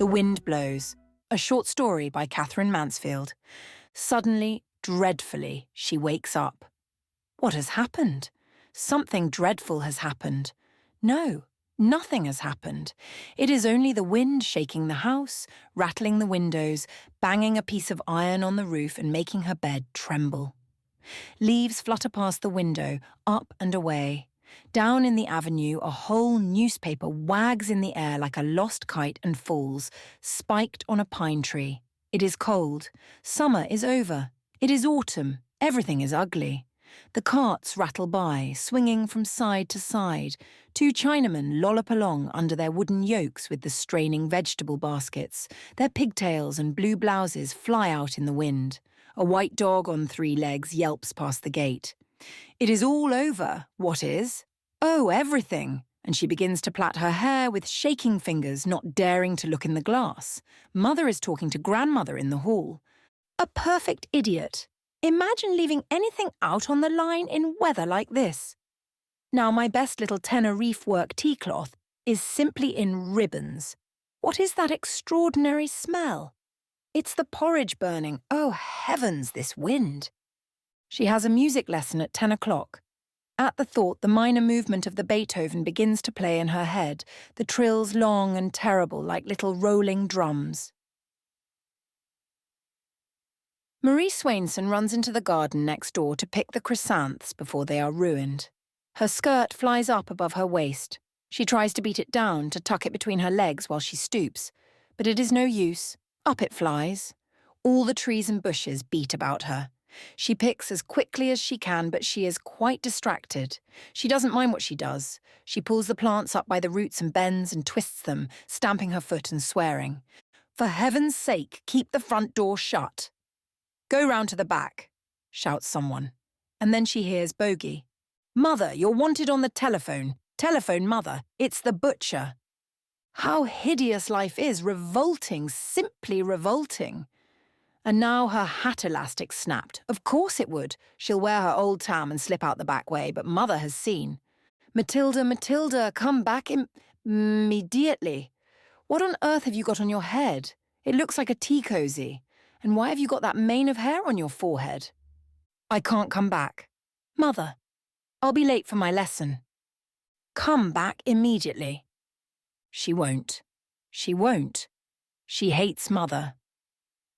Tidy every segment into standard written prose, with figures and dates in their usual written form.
The wind blows. A short story by Katherine Mansfield. Suddenly, dreadfully, she wakes up. What has happened? Something dreadful has happened. No, nothing has happened. It is only the wind shaking the house, rattling the windows, banging a piece of iron on the roof and making her bed tremble. Leaves flutter past the window, up and away. Down in the avenue, a whole newspaper wags in the air like a lost kite and falls, spiked on a pine tree. It is cold. Summer is over. It is autumn. Everything is ugly. The carts rattle by, swinging from side to side. Two Chinamen lollop along under their wooden yokes with the straining vegetable baskets. Their pigtails and blue blouses fly out in the wind. A white dog on 3 legs yelps past the gate. It is all over. What is? Oh, everything. And she begins to plait her hair with shaking fingers, not daring to look in the glass. Mother is talking to grandmother in the hall. A perfect idiot. Imagine leaving anything out on the line in weather like this. Now my best little Tenerife work tea cloth is simply in ribbons. What is that extraordinary smell? It's the porridge burning. Oh, heavens, this wind. She has a music lesson at 10 o'clock. At the thought, the minor movement of the Beethoven begins to play in her head, the trills long and terrible like little rolling drums. Marie Swainson runs into the garden next door to pick the chrysanths before they are ruined. Her skirt flies up above her waist. She tries to beat it down, to tuck it between her legs while she stoops. But it is no use. Up it flies. All the trees and bushes beat about her. She picks as quickly as she can, but she is quite distracted. She doesn't mind what she does. She pulls the plants up by the roots and bends and twists them, stamping her foot and swearing. For heaven's sake, keep the front door shut. Go round to the back, shouts someone. And then she hears Bogey. Mother, you're wanted on the telephone. Telephone, Mother. It's the butcher. How hideous life is, revolting, simply revolting. And now her hat elastic snapped. Of course it would. She'll wear her old tam and slip out the back way, but Mother has seen. Matilda, Matilda, come back immediately. What on earth have you got on your head? It looks like a tea cosy. And why have you got that mane of hair on your forehead? I can't come back. Mother, I'll be late for my lesson. Come back immediately. She won't. She won't. She hates Mother.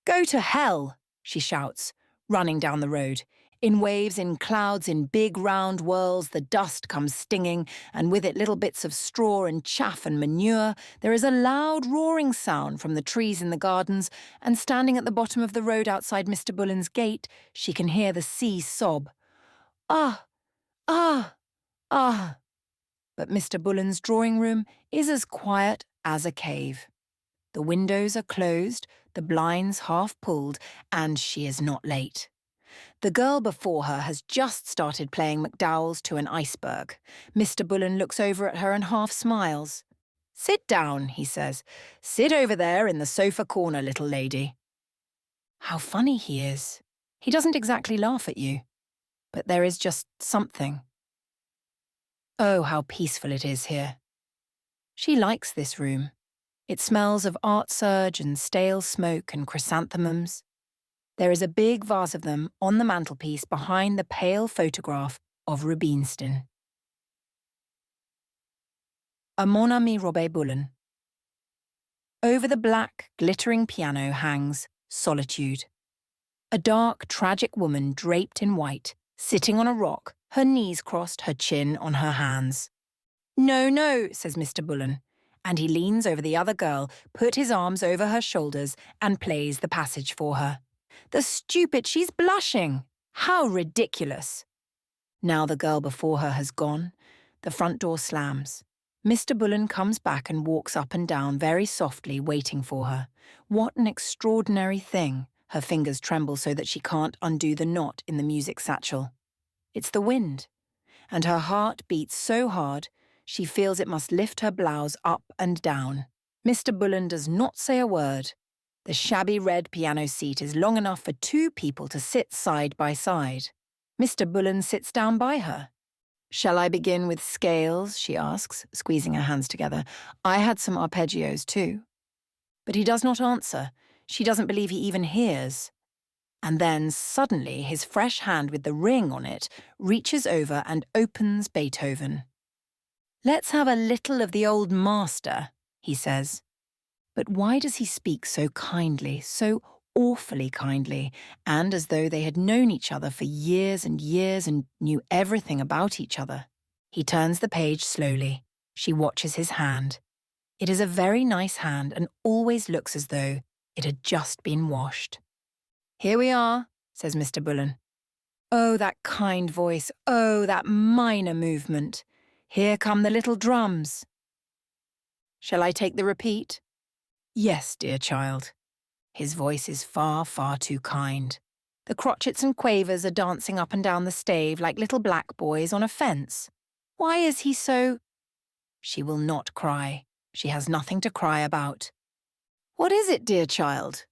Go to hell, she shouts, running down the road. In waves, in clouds, in big round whirls, the dust comes stinging, and with it little bits of straw and chaff and manure. There is a loud roaring sound from the trees in the gardens, and standing at the bottom of the road outside Mr. Bullen's gate, she can hear the sea sob. Ah, ah, ah. But Mr. Bullen's drawing room is as quiet as a cave. The windows are closed, the blinds half pulled, and she is not late. The girl before her has just started playing McDowell's to an iceberg. Mr. Bullen looks over at her and half smiles. Sit down, he says. Sit over there in the sofa corner, little lady. How funny he is. He doesn't exactly laugh at you, but there is just something. Oh, how peaceful it is here. She likes this room. It smells of art serge and stale smoke and chrysanthemums. There is a big vase of them on the mantelpiece behind the pale photograph of Rubinstein. A Mon Ami Robert Bullen. Over the black, glittering piano hangs Solitude. A dark, tragic woman draped in white, sitting on a rock, her knees crossed, her chin on her hands. No, no, says Mr. Bullen, and he leans over the other girl, put his arms over her shoulders, and plays the passage for her. The stupid, she's blushing. How ridiculous. Now the girl before her has gone. The front door slams. Mr. Bullen comes back and walks up and down very softly, waiting for her. What an extraordinary thing. Her fingers tremble so that she can't undo the knot in the music satchel. It's the wind. And her heart beats so hard, she feels it must lift her blouse up and down. Mr. Bullen does not say a word. The shabby red piano seat is long enough for 2 people to sit side by side. Mr. Bullen sits down by her. Shall I begin with scales, she asks, squeezing her hands together. I had some arpeggios too. But he does not answer. She doesn't believe he even hears. And then, suddenly, his fresh hand with the ring on it reaches over and opens Beethoven. "Let's have a little of the old master," he says. But why does he speak so kindly, so awfully kindly, and as though they had known each other for years and years and knew everything about each other? He turns the page slowly. She watches his hand. It is a very nice hand and always looks as though it had just been washed. "Here we are," says Mr. Bullen. Oh, that kind voice. Oh, that minor movement. Here come the little drums. "Shall I take the repeat?" "Yes, dear child." His voice is far, far too kind. The crotchets and quavers are dancing up and down the stave like little black boys on a fence. Why is he so... She will not cry. She has nothing to cry about. "What is it, dear child?"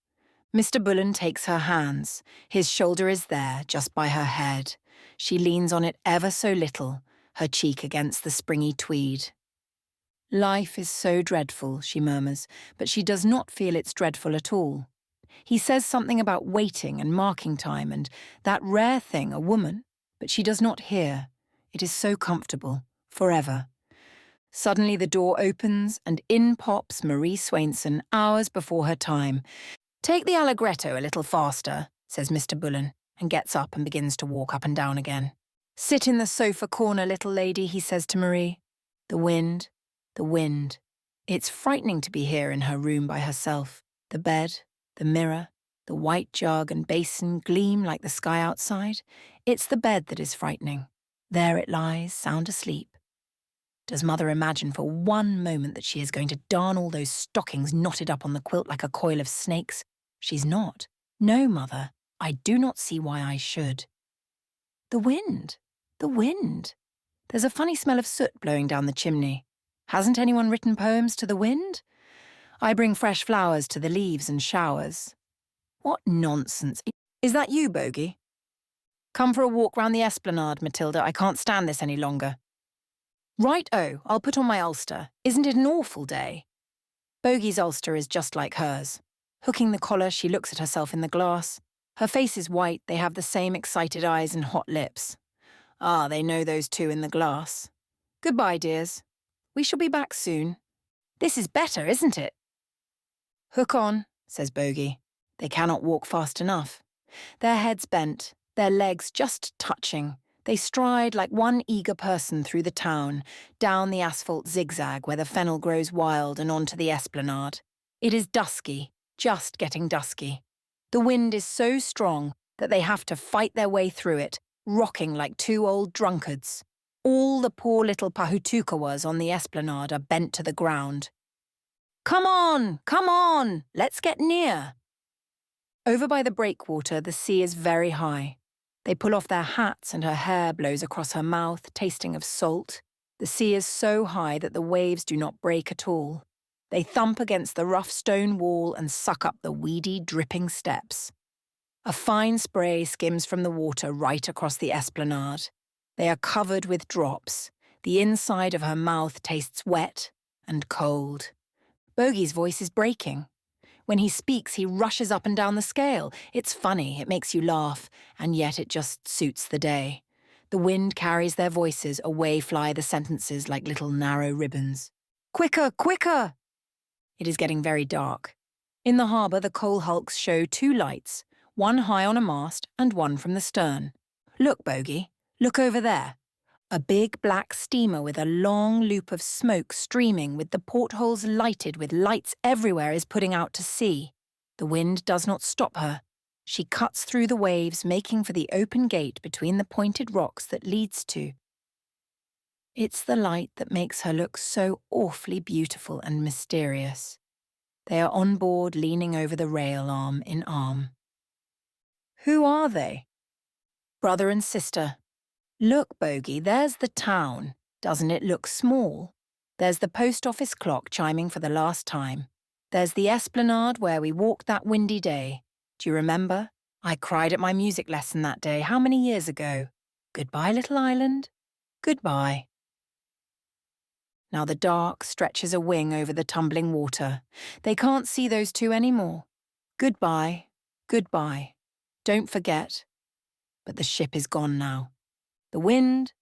Mr. Bullen takes her hands. His shoulder is there, just by her head. She leans on it ever so little, her cheek against the springy tweed. "Life is so dreadful," she murmurs, but she does not feel it's dreadful at all. He says something about waiting and marking time and that rare thing, a woman, but she does not hear. It is so comfortable, forever. Suddenly the door opens and in pops Marie Swainson hours before her time. "Take the allegretto a little faster," says Mr. Bullen, and gets up and begins to walk up and down again. "Sit in the sofa corner, little lady," he says to Marie. The wind, the wind. It's frightening to be here in her room by herself. The bed, the mirror, the white jug and basin gleam like the sky outside. It's the bed that is frightening. There it lies, sound asleep. Does Mother imagine for one moment that she is going to darn all those stockings knotted up on the quilt like a coil of snakes? She's not. No, Mother, I do not see why I should. The wind, the wind. There's a funny smell of soot blowing down the chimney. Hasn't anyone written poems to the wind? I bring fresh flowers to the leaves and showers. What nonsense. Is that you, Bogey? Come for a walk round the esplanade, Matilda. I can't stand this any longer. Right-o, I'll put on my ulster. Isn't it an awful day? Bogey's ulster is just like hers. Hooking the collar, she looks at herself in the glass. Her face is white, they have the same excited eyes and hot lips. Ah, they know those two in the glass. Goodbye, dears. We shall be back soon. This is better, isn't it? Hook on, says Bogey. They cannot walk fast enough. Their heads bent, their legs just touching. They stride like one eager person through the town, down the asphalt zigzag where the fennel grows wild and onto the esplanade. It is dusky, just getting dusky. The wind is so strong that they have to fight their way through it, rocking like two old drunkards. All the poor little pahutukawas on the esplanade are bent to the ground. Come on, let's get near. Over by the breakwater, the sea is very high. They pull off their hats and her hair blows across her mouth, tasting of salt. The sea is so high that the waves do not break at all. They thump against the rough stone wall and suck up the weedy, dripping steps. A fine spray skims from the water right across the esplanade. They are covered with drops. The inside of her mouth tastes wet and cold. Bogey's voice is breaking. When he speaks, he rushes up and down the scale. It's funny, it makes you laugh, and yet it just suits the day. The wind carries their voices, away fly the sentences like little narrow ribbons. Quicker, quicker! It is getting very dark. In the harbour, the coal hulks show two lights, one high on a mast and one from the stern. Look, Bogey, look over there. A big black steamer with a long loop of smoke streaming with the portholes lighted with lights everywhere is putting out to sea. The wind does not stop her. She cuts through the waves, making for the open gate between the pointed rocks that leads to. It's the light that makes her look so awfully beautiful and mysterious. They are on board leaning over the rail arm in arm. Who are they? Brother and sister. Look, Bogey, there's the town. Doesn't it look small? There's the post office clock chiming for the last time. There's the esplanade where we walked that windy day. Do you remember? I cried at my music lesson that day. How many years ago? Goodbye, little island. Goodbye. Now the dark stretches a wing over the tumbling water. They can't see those two anymore. Goodbye, goodbye. Don't forget. But the ship is gone now. The wind